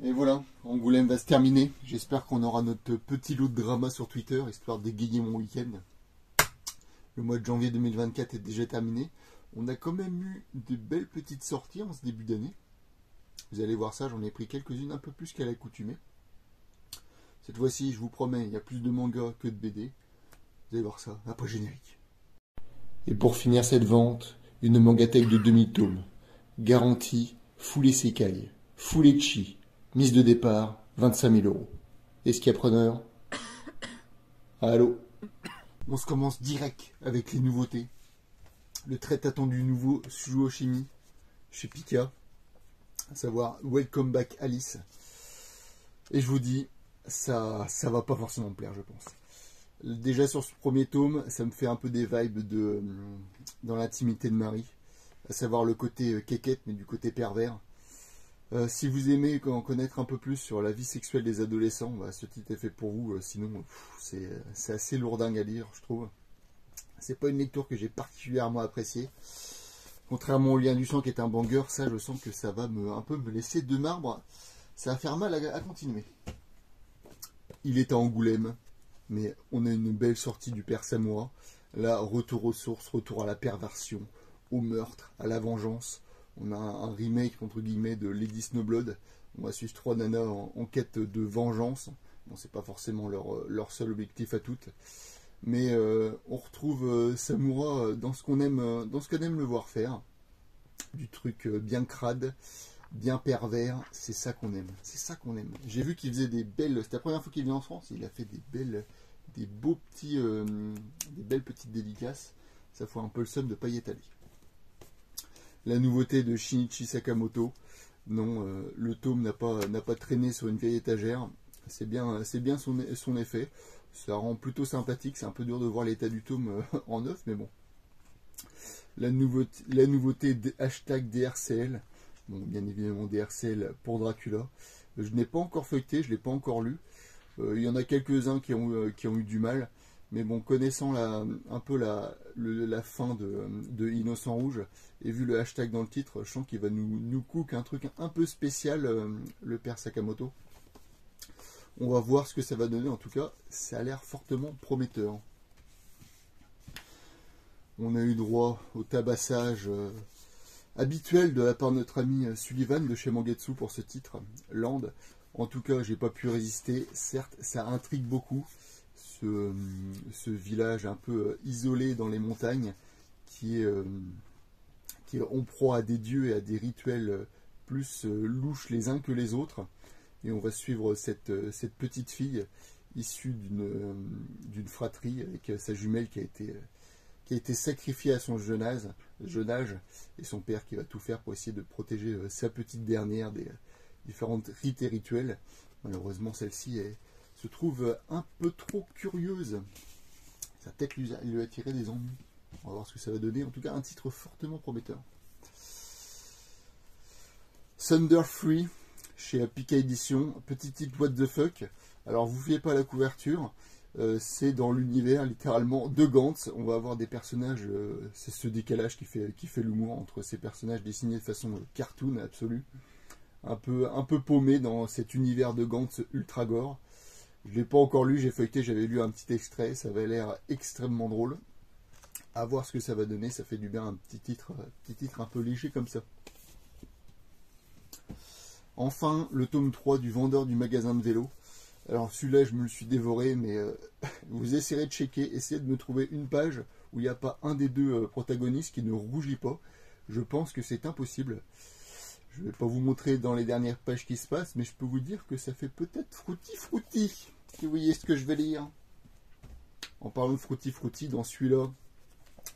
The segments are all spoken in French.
Et voilà, Angoulême va se terminer. J'espère qu'on aura notre petit lot de drama sur Twitter, histoire d'égayer mon week-end. Le mois de janvier 2024 est déjà terminé. On a quand même eu de belles petites sorties en ce début d'année. Vous allez voir ça, j'en ai pris quelques-unes un peu plus qu'à l'accoutumée. Cette fois-ci, je vous promets, il y a plus de mangas que de BD. Vous allez voir ça, après générique. Et pour finir cette vente, une mangatech de demi-tome. Garantie, full isekai, full ecchi, mise de départ, 25 000 euros. Est-ce qu'il y a preneur? Allô? On se commence direct avec les nouveautés. Le très attendu nouveau Suo Shimi chez Pika, à savoir Welcome Back Alice. Et je vous dis, ça va pas forcément me plaire, je pense. Déjà sur ce premier tome, ça me fait un peu des vibes dans l'intimité de Marie, à savoir le côté quéquette, mais du côté pervers. Si vous aimez en connaître un peu plus sur la vie sexuelle des adolescents, bah, ce titre est fait pour vous. Sinon, c'est assez lourdingue à lire, je trouve. C'est pas une lecture que j'ai particulièrement appréciée. Contrairement au Lien du sang qui est un banger, ça je sens que ça va un peu me laisser de marbre. Ça va faire mal à continuer. Il est à Angoulême, mais on a une belle sortie du Père Samura. Là, retour aux sources, retour à la perversion, au meurtre, à la vengeance. On a un remake, entre guillemets, de Lady Snowblood. On va suivre 3 nanas en quête de vengeance. Bon, c'est pas forcément leur seul objectif à toutes. Mais on retrouve Samura dans ce qu'on aime le voir faire. Du truc bien crade, bien pervers, c'est ça qu'on aime. C'est ça qu'on aime. J'ai vu qu'il faisait des belles... C'était la première fois qu'il venait en France, il a fait des belles petites dédicaces. Ça fait un peu le seum de ne pas y étaler. La nouveauté de Shinichi Sakamoto. Non, le tome n'a pas traîné sur une vieille étagère. C'est bien son effet. Ça rend plutôt sympathique. C'est un peu dur de voir l'état du tome en neuf, mais bon. La nouveauté hashtag DRCL. Bon, bien évidemment DRCL pour Dracula. Je n'ai pas encore feuilleté, je ne l'ai pas encore lu. Il y en a quelques-uns qui ont eu du mal. Mais bon, connaissant un peu la fin de Innocent Rouge, et vu le hashtag dans le titre, je sens qu'il va nous cook un truc un peu spécial, le père Sakamoto. On va voir ce que ça va donner. En tout cas, ça a l'air fortement prometteur. On a eu droit au tabassage habituel de la part de notre ami Sullivan de chez Mangetsu pour ce titre, Land. En tout cas, j'ai pas pu résister. Certes, ça intrigue beaucoup. Ce village un peu isolé dans les montagnes qui est en proie à des dieux et à des rituels plus louches les uns que les autres. Et on va suivre cette petite fille issue d'une fratrie avec sa jumelle qui a été sacrifiée à son jeune âge, et son père qui va tout faire pour essayer de protéger sa petite dernière des différentes rites et rituels. Malheureusement, celle-ci se trouve un peu trop curieuse. Ça va peut-être lui attirer des ennuis. On va voir ce que ça va donner. En tout cas, un titre fortement prometteur. Thunder Free, chez Pika Edition. Petit titre what the fuck. Alors, vous ne fiez pas à la couverture. C'est dans l'univers, littéralement, de Gantz. On va avoir des personnages... c'est ce décalage qui fait l'humour entre ces personnages dessinés de façon cartoon absolue. Un peu paumé dans cet univers de Gantz ultra gore. Je ne l'ai pas encore lu, j'ai feuilleté, j'avais lu un petit extrait, ça avait l'air extrêmement drôle. À voir ce que ça va donner, ça fait du bien un petit titre un peu léger comme ça. Enfin, le tome 3 du vendeur du magasin de vélo. Alors celui-là, je me le suis dévoré, mais vous essayerez de checker, essayez de me trouver une page où il n'y a pas un des deux protagonistes qui ne rougit pas. Je pense que c'est impossible. Je ne vais pas vous montrer dans les dernières pages qui se passent, mais je peux vous dire que ça fait peut-être frutti, si vous voyez ce que je vais lire. En parlant de frutti, dans celui-là,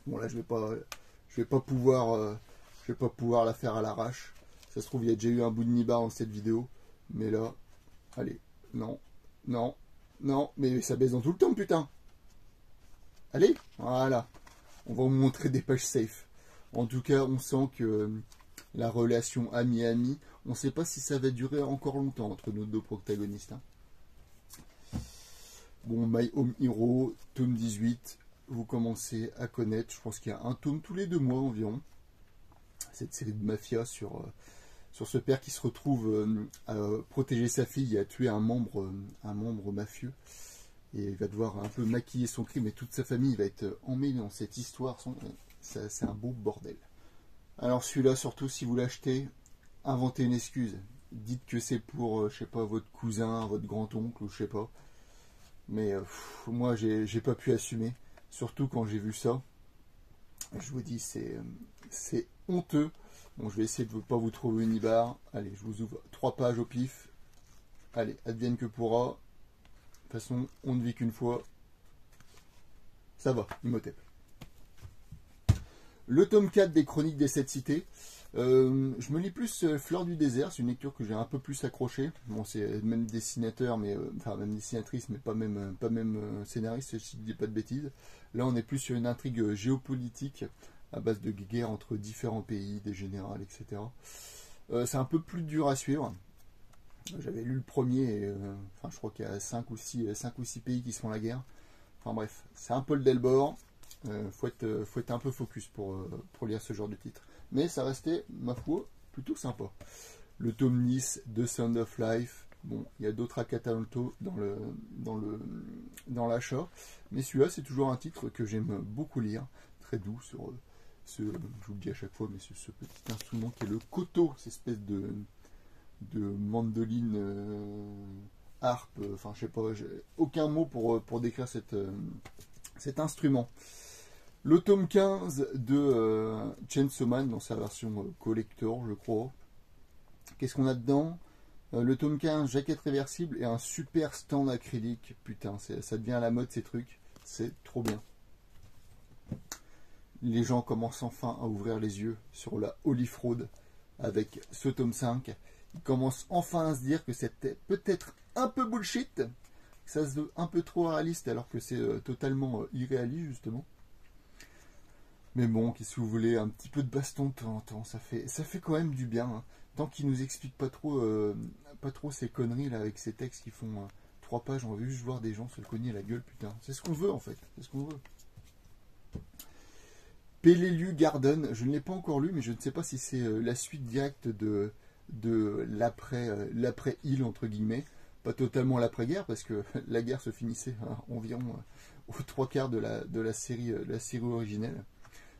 bon là je vais pas pouvoir la faire à l'arrache. Ça se trouve il y a déjà eu un bout de nibar dans cette vidéo, mais là, allez, non, mais ça baisse dans tout le temps, putain. Allez, voilà, on va vous montrer des pages safe. En tout cas, on sent que la relation ami-ami, on ne sait pas si ça va durer encore longtemps entre nos deux protagonistes. Hein. Bon, My Home Hero, tome 18, vous commencez à connaître, je pense qu'il y a un tome tous les 2 mois environ. Cette série de mafia sur sur ce père qui se retrouve à protéger sa fille et à tuer un membre mafieux. Et il va devoir un peu maquiller son crime et toute sa famille va être emmêlée dans cette histoire. C'est un beau bordel. Alors celui-là, surtout si vous l'achetez, inventez une excuse. Dites que c'est pour, je sais pas, votre cousin, votre grand-oncle ou je sais pas. Mais moi, j'ai pas pu assumer. Surtout quand j'ai vu ça. Je vous dis, c'est honteux. Bon, je vais essayer de ne pas vous trouver une barre. Allez, je vous ouvre 3 pages au pif. Allez, advienne que pourra. De toute façon, on ne vit qu'une fois. Ça va, Imhotep. Le tome 4 des Chroniques des 7 cités. Je me lis plus Fleur du désert, c'est une lecture que j'ai un peu plus accrochée. Bon, c'est le même dessinateur, mais enfin même dessinatrice, mais pas même scénariste, si je dis pas de bêtises. Là, on est plus sur une intrigue géopolitique à base de guerres entre différents pays, des générales, etc. C'est un peu plus dur à suivre. J'avais lu le premier, et, enfin, je crois qu'il y a 5 ou 6 pays qui se font la guerre. Enfin bref, c'est un peu le Delbord. Faut être un peu focus pour lire ce genre de titre. Mais ça restait, ma foi, plutôt sympa. Le tome 10 de Sound of Life. Bon, il y a d'autres Akatanto dans l'achat. Mais celui-là, c'est toujours un titre que j'aime beaucoup lire. Très doux sur je vous le dis à chaque fois, mais ce petit instrument qui est le koto, cette espèce de mandoline harpe. Enfin, je sais pas, j'ai aucun mot pour décrire cet instrument. Le tome 15 de Chainsaw Man dans sa version collector, je crois. Qu'est-ce qu'on a dedans? Le tome 15, jaquette réversible et un super stand acrylique. Putain, ça devient à la mode ces trucs. C'est trop bien. Les gens commencent enfin à ouvrir les yeux sur la Holy Fraud avec ce tome 5. Ils commencent enfin à se dire que c'était peut-être un peu bullshit. Que ça se veut un peu trop réaliste alors que c'est totalement irréaliste justement. Mais bon, qu'est-ce que vous voulez, un petit peu de baston de temps en temps, ça fait quand même du bien. Hein. Tant qu'il nous explique pas trop ces conneries là avec ces textes qui font 3 pages, on veut juste voir des gens se le cogner la gueule, putain. C'est ce qu'on veut en fait, c'est ce qu'on veut. Peleliu Garden, je ne l'ai pas encore lu, mais je ne sais pas si c'est la suite directe de l'après-île entre guillemets. Pas totalement l'après-guerre, parce que la guerre se finissait environ aux 3/4 de la série originelle.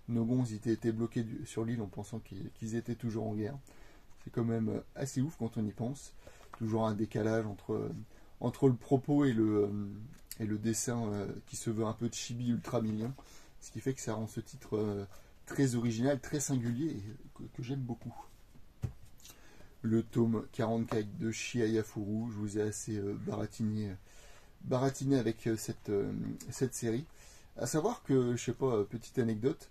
Nos gonzes étaient bloqués sur l'île en pensant qu'ils étaient toujours en guerre. C'est quand même assez ouf quand on y pense. Toujours un décalage entre le propos et le dessin qui se veut un peu chibi ultra mignon. Ce qui fait que ça rend ce titre très original, très singulier et que j'aime beaucoup. Le tome 44 de Chiayafuru, je vous ai assez baratiné avec cette série. À savoir que, je sais pas, petite anecdote,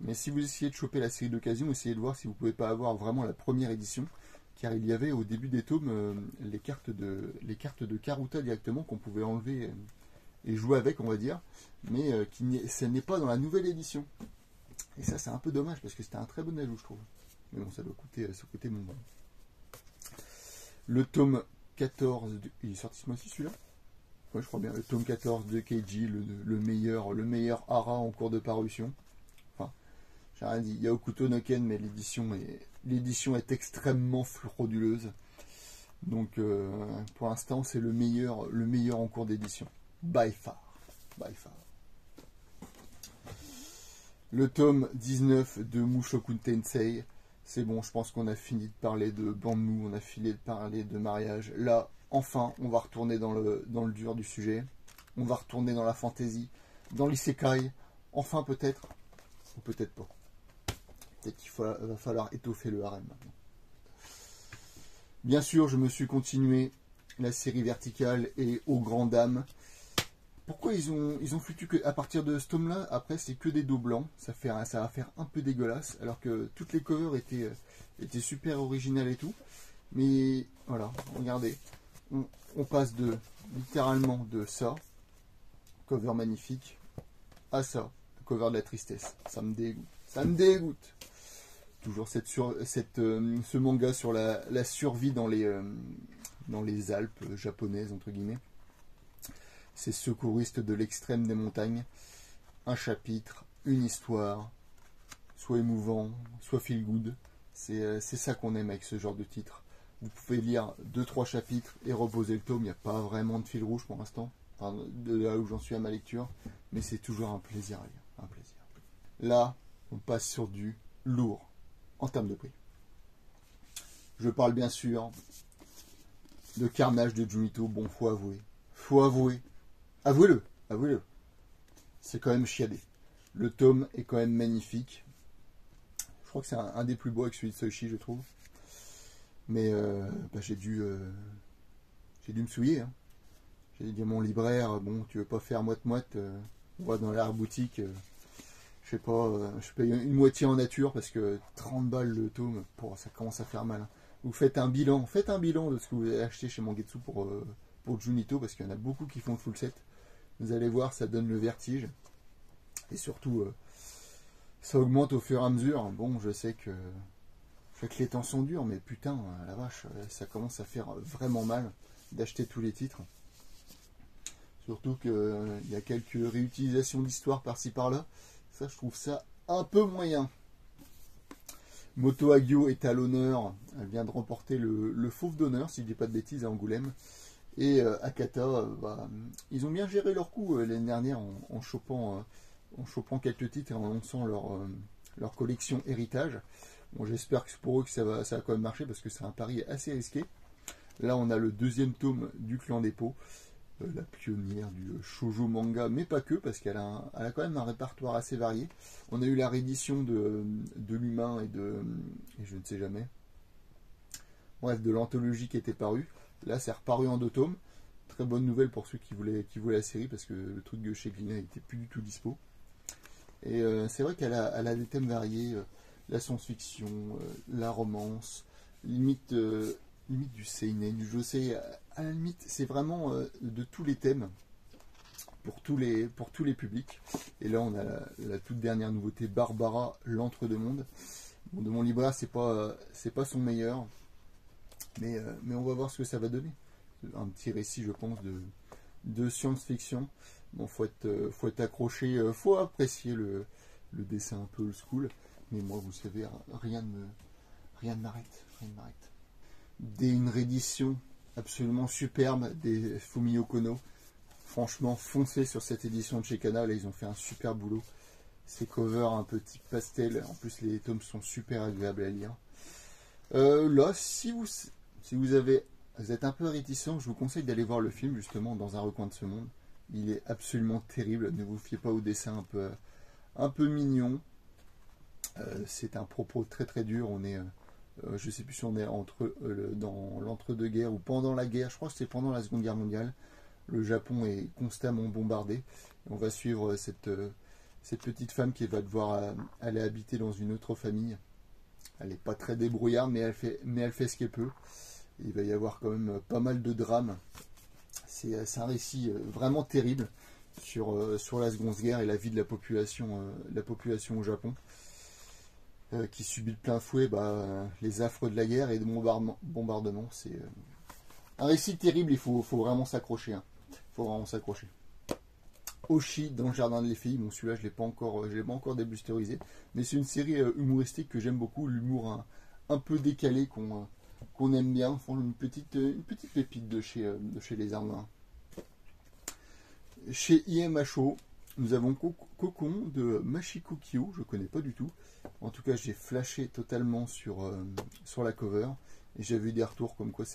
mais si vous essayez de choper la série d'occasion, essayez de voir si vous pouvez pas avoir vraiment la première édition, car il y avait au début des tomes les cartes de Karuta directement qu'on pouvait enlever et jouer avec, on va dire, mais ça n'est pas dans la nouvelle édition. Et ça, c'est un peu dommage parce que c'était un très bon ajout, je trouve. Mais bon, ça doit coûter mon nom. Le tome 14, il est sorti ce mois-ci celui-là? Ouais, je crois bien. Le tome 14 de Keiji, le meilleur hara en cours de parution. Enfin, j'ai rien dit. Yaokuto no Ken, mais l'édition est extrêmement frauduleuse. Donc, pour l'instant, c'est le meilleur en cours d'édition. By far. By far. Le tome 19 de Mushoku Tensei. C'est bon, je pense qu'on a fini de parler de bambou, on a fini de parler de mariage. Là, enfin, on va retourner dans le dur du sujet. On va retourner dans la fantaisie, dans l'isekai. Enfin, peut-être, ou peut-être pas. Peut-être qu'il va falloir étoffer le harem maintenant. Bien sûr, je me suis continué la série verticale et aux grandes dames. Pourquoi ils ont foutu que à partir de ce tome-là, après c'est que des dos blancs, ça va faire un peu dégueulasse, alors que toutes les covers étaient super originales et tout. Mais voilà, regardez, on passe littéralement de ça, cover magnifique, à ça, cover de la tristesse. Ça me dégoûte. Toujours ce manga sur la survie dans les Alpes japonaises entre guillemets. Ces secouristes de l'extrême des montagnes, un chapitre, une histoire, soit émouvant, soit feel good, C'est ça qu'on aime avec ce genre de titre. Vous pouvez lire 2-3 chapitres et reposer le tome. Il n'y a pas vraiment de fil rouge pour l'instant, enfin, de là où j'en suis à ma lecture, mais c'est toujours un plaisir à lire. Un plaisir. Là, on passe sur du lourd en termes de prix. Je parle bien sûr de Carnage de Junito. Bon, faut avouer. Faut avouer. Avouez-le. Avouez-le. C'est quand même chiadé. Le tome est quand même magnifique. Je crois que c'est un des plus beaux avec celui de Soichi, je trouve. Mais j'ai dû me souiller. Hein. J'ai dit à mon libraire, bon, tu veux pas faire moite-moite, on va dans l'art boutique, je sais pas, je paye une moitié en nature parce que 30 balles le tome, ça commence à faire mal. Hein. Vous faites un bilan de ce que vous avez acheté chez Mangetsu pour Junito, parce qu'il y en a beaucoup qui font le full set. Vous allez voir, ça donne le vertige. Et surtout, ça augmente au fur et à mesure. Bon, je sais que les temps sont durs, mais putain, la vache, ça commence à faire vraiment mal d'acheter tous les titres. Surtout qu'il y a quelques réutilisations d'histoire par-ci par-là. Ça, je trouve ça un peu moyen. Moto Hagio est à l'honneur. Elle vient de remporter le Fauve d'honneur, si je ne dis pas de bêtises, à Angoulême. Et Akata, ils ont bien géré leur coup l'année dernière en chopant quelques titres et en lançant leur collection héritage. Bon, j'espère que pour eux que ça va quand même marcher parce que c'est un pari assez risqué. Là, on a le deuxième tome du Clan des Pots, la pionnière du shoujo manga, mais pas que, parce qu'elle a quand même un répertoire assez varié. On a eu la réédition de l'humain et je ne sais jamais. Bref, de l'anthologie qui était parue. Là, c'est reparu en 2 tomes. Très bonne nouvelle pour ceux qui voulaient la série, parce que le truc de chez Glénat n'était plus du tout dispo. Et c'est vrai qu'elle a des thèmes variés. La science-fiction, la romance, limite du seinen, du josei, à la limite, c'est vraiment de tous les thèmes, pour tous les publics. Et là, on a la toute dernière nouveauté, Barbara, l'entre-deux-mondes. Bon, de mon libraire, c'est pas son meilleur, mais on va voir ce que ça va donner. Un petit récit, je pense, de science-fiction. Bon, faut être accroché, faut apprécier le dessin un peu old school. Mais moi, vous savez, rien ne m'arrête. Une réédition absolument superbe des Fumio Kono. Franchement, foncez sur cette édition de chez Kana. Là, ils ont fait un super boulot. Ces covers un peu type pastel. En plus, les tomes sont super agréables à lire. Là, si vous êtes un peu réticent, je vous conseille d'aller voir le film, justement, Dans un recoin de ce monde. Il est absolument terrible. Ne vous fiez pas au dessin un peu mignon. C'est un propos très très dur. On est, je sais plus si on est dans l'entre-deux-guerres ou pendant la guerre. Je crois que c'est pendant la Seconde Guerre mondiale. Le Japon est constamment bombardé. On va suivre cette petite femme qui va devoir aller habiter dans une autre famille. Elle n'est pas très débrouillarde, mais elle fait ce qu'elle peut. Il va y avoir quand même pas mal de drames. C'est un récit vraiment terrible sur la Seconde Guerre et la vie de la population au Japon. Qui subit de plein fouet les affres de la guerre et de bombardement. C'est un récit terrible, il faut vraiment s'accrocher. Hein. Faut vraiment s'accrocher. Oshi dans le jardin de les filles, bon celui-là je l'ai pas encore débustérisé, mais c'est une série humoristique que j'aime beaucoup, l'humour un peu décalé qu'on aime bien, enfin, une petite pépite de chez les Arnois. Chez IMHO, nous avons Cocon de Machiko Kyo, je connais pas du tout. En tout cas, j'ai flashé totalement sur la cover. Et j'ai vu des retours comme quoi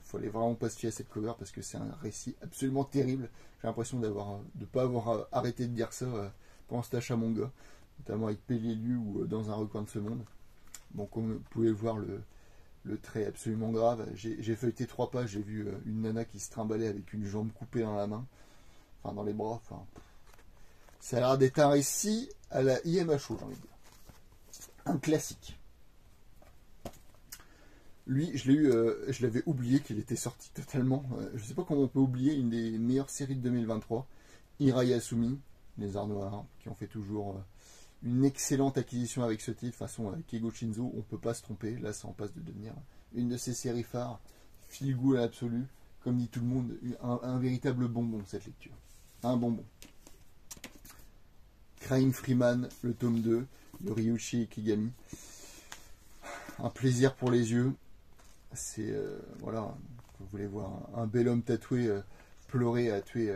fallait vraiment pas se fier à cette cover parce que c'est un récit absolument terrible. J'ai l'impression de pas avoir arrêté de dire ça pendant cet achat manga, notamment avec Pélélu ou Dans un recoin de ce monde. Bon, comme vous pouvez voir, le trait absolument grave. J'ai feuilleté 3 pages, j'ai vu une nana qui se trimballait avec une jambe coupée dans la main, enfin dans les bras. Enfin, ça a l'air d'être un récit à la IMHO, j'ai envie de dire. Un classique. Lui, je l'avais oublié qu'il était sorti totalement. Je ne sais pas comment on peut oublier une des meilleures séries de 2023. Hirayasumi, les Arts Noirs, qui ont fait toujours une excellente acquisition avec ce titre. De toute façon, avec Keigo Shinzo, on ne peut pas se tromper. Là, ça en passe de devenir une de ses séries phares. Feel good à l'absolu. Comme dit tout le monde, un véritable bonbon, cette lecture. Un bonbon. Crying Freeman, le tome 2, de Ryuichi Kigami. un plaisir pour les yeux. C'est voilà, vous voulez voir un bel homme tatoué pleurer à tuer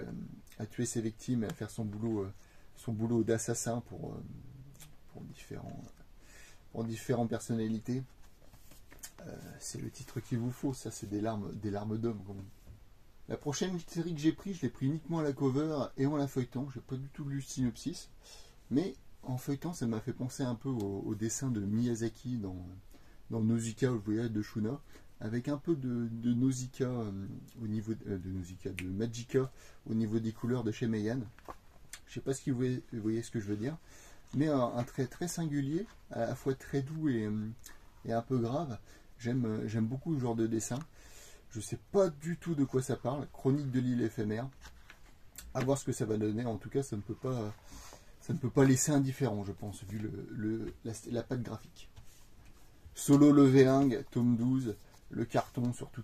ses victimes et à faire son boulot d'assassin pour différentes personnalités. C'est le titre qu'il vous faut, ça c'est des larmes d'homme. La prochaine série que j'ai pris, je l'ai pris uniquement à la cover et en la feuilletant. J'ai pas du tout lu le synopsis, mais en feuilletant, ça m'a fait penser un peu au dessin de Miyazaki dans Nausicaa, le voyage de Shuna, avec un peu de Nausicaa au niveau de Magica au niveau des couleurs de chez Meian. Je sais pas si vous voyez ce que je veux dire, mais un trait très singulier, à la fois très doux et un peu grave. J'aime beaucoup ce genre de dessin. Je sais pas du tout de quoi ça parle. Chronique de l'île éphémère. À voir ce que ça va donner. En tout cas, ça ne peut pas laisser indifférent, je pense, vu la patte graphique. Solo Leveling, tome 12, le carton, surtout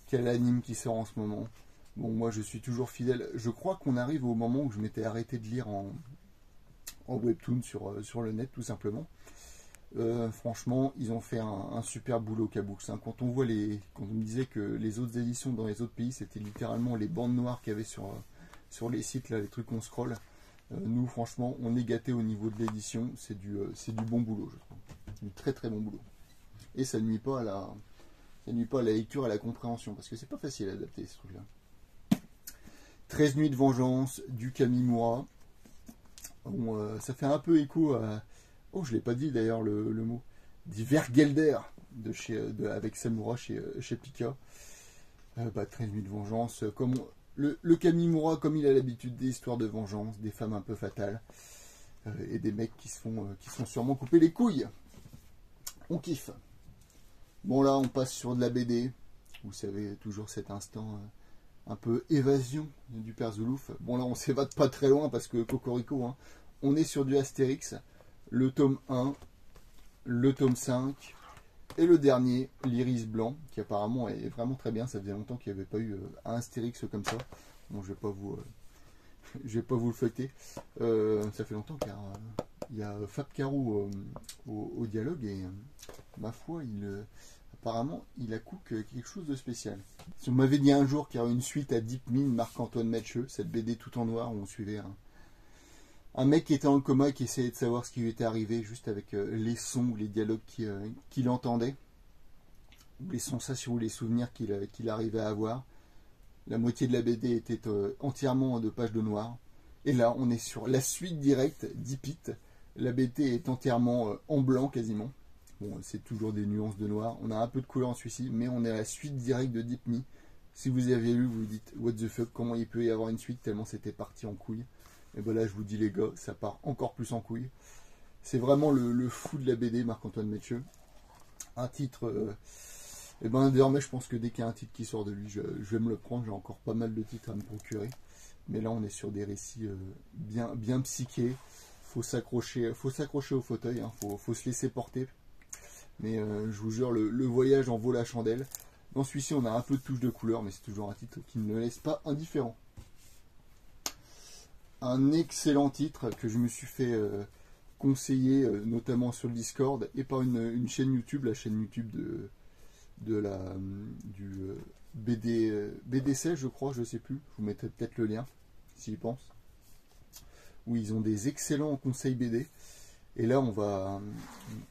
quel anime qui sort en ce moment. Bon, moi je suis toujours fidèle. Je crois qu'on arrive au moment où je m'étais arrêté de lire en webtoon sur le net, tout simplement. Franchement, ils ont fait un super boulot Kabooks. Hein. Quand on me disait que les autres éditions dans les autres pays, c'était littéralement les bandes noires qu'il y avait sur les sites, là, les trucs qu'on scrolle. Nous, franchement, on est gâtés au niveau de l'édition. C'est du bon boulot, je trouve. Du très très bon boulot. Et ça ne nuit pas à la lecture et à la compréhension, parce que c'est pas facile à adapter ce truc-là. 13 nuits de vengeance, du Kamimura. Bon, ça fait un peu écho à... Oh, je l'ai pas dit d'ailleurs le mot. Dit Vergelder avec Samura chez Pika. 13 nuits de vengeance. Comme le Kamimura, comme il a l'habitude des histoires de vengeance, des femmes un peu fatales. Et des mecs qui se font sûrement couper les couilles. On kiffe. Bon, là, on passe sur de la BD. Vous savez, toujours cet instant un peu évasion du Père Zoulouf. Bon, là, on s'évade pas très loin parce que Cocorico, hein, on est sur du Astérix. Le tome 1, le tome 5 et le dernier, l'Iris Blanc, qui apparemment est vraiment très bien. Ça faisait longtemps qu'il n'y avait pas eu un Astérix comme ça. Bon, je vais pas vous le feuilleter. Ça fait longtemps car il y a Fab Caro au dialogue et ma foi, apparemment, il a cook quelque chose de spécial. Si on m'avait dit un jour qu'il y aurait une suite à Deep Mine, Marc-Antoine Mathieu, cette BD tout en noir où on suivait un mec qui était en coma et qui essayait de savoir ce qui lui était arrivé juste avec les sons ou les dialogues qu'il entendait, ou les sensations ou les souvenirs qu'il arrivait à avoir. La moitié de la BD était entièrement de pages de noir. Et là, on est sur la suite directe d'Ipit. La BD est entièrement en blanc quasiment. Bon, c'est toujours des nuances de noir. On a un peu de couleur en celui-ci, mais on est à la suite directe de Deep Me. Si vous avez lu, vous vous dites what the fuck, comment il peut y avoir une suite tellement c'était parti en couille. Et ben là, je vous dis les gars, ça part encore plus en couille. C'est vraiment le fou de la BD, Marc-Antoine Mathieu. Un titre... et ben désormais, je pense que dès qu'il y a un titre qui sort de lui, je vais me le prendre. J'ai encore pas mal de titres à me procurer. Mais là, on est sur des récits bien psychés. Faut s'accrocher au fauteuil, hein. Faut se laisser porter. Mais je vous jure, le voyage en vaut la chandelle. Dans celui-ci, on a un peu de touche de couleur, mais c'est toujours un titre qui ne laisse pas indifférent. Un excellent titre que je me suis fait conseiller, notamment sur le Discord, et par une chaîne YouTube, la chaîne YouTube du BD16, je crois, je sais plus. Je vous mettrai peut-être le lien, s'il pense. Où ils ont des excellents conseils BD. Et là,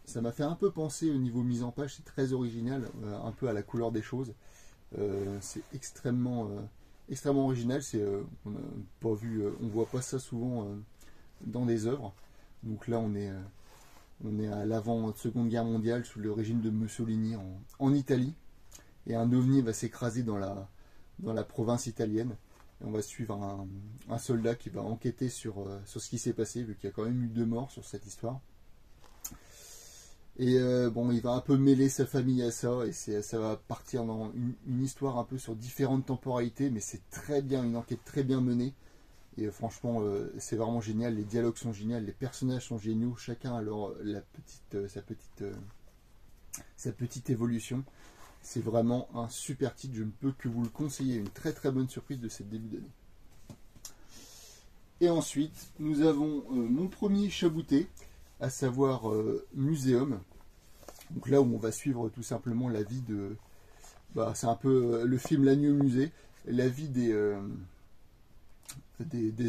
ça m'a fait un peu penser au niveau mise en page, c'est très original, un peu à la couleur des choses. C'est extrêmement original. On voit pas ça souvent dans des œuvres. Donc là, on est à l'avant de Seconde Guerre mondiale sous le régime de Mussolini en Italie. Et un ovni va s'écraser dans la province italienne. Et on va suivre un soldat qui va enquêter sur ce qui s'est passé, vu qu'il y a quand même eu 2 morts sur cette histoire. Et bon, il va un peu mêler sa famille à ça, et ça va partir dans une histoire un peu sur différentes temporalités, mais c'est très bien, une enquête très bien menée. Et franchement, c'est vraiment génial, les dialogues sont géniaux, les personnages sont géniaux, chacun a sa petite évolution. C'est vraiment un super titre, je ne peux que vous le conseiller, une très très bonne surprise de cette début d'année. Et ensuite, nous avons mon premier chabouté, à savoir Muséum. Donc là où on va suivre tout simplement la vie de... Bah, c'est un peu le film La nuit au musée, la vie des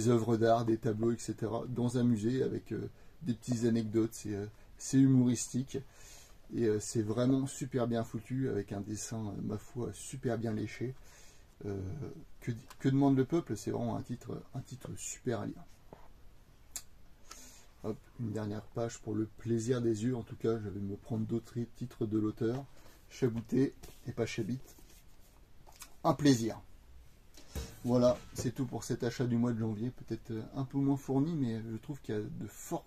œuvres d'art, des tableaux, etc. dans un musée avec des petites anecdotes. C'est humoristique et c'est vraiment super bien foutu avec un dessin, ma foi, super bien léché. Euh, que demande le peuple? C'est vraiment un titre super à lire. Hop, une dernière page pour le plaisir des yeux. En tout cas, je vais me prendre d'autres titres de l'auteur. Chabouté et pas Chabit. Un plaisir. Voilà, c'est tout pour cet achat du mois de janvier. Peut-être un peu moins fourni, mais je trouve qu'il y a de forts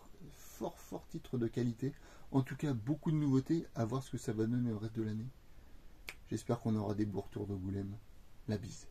titres de qualité. En tout cas, beaucoup de nouveautés. À voir ce que ça va donner le reste de l'année. J'espère qu'on aura des beaux retours d'Angoulême. La bise.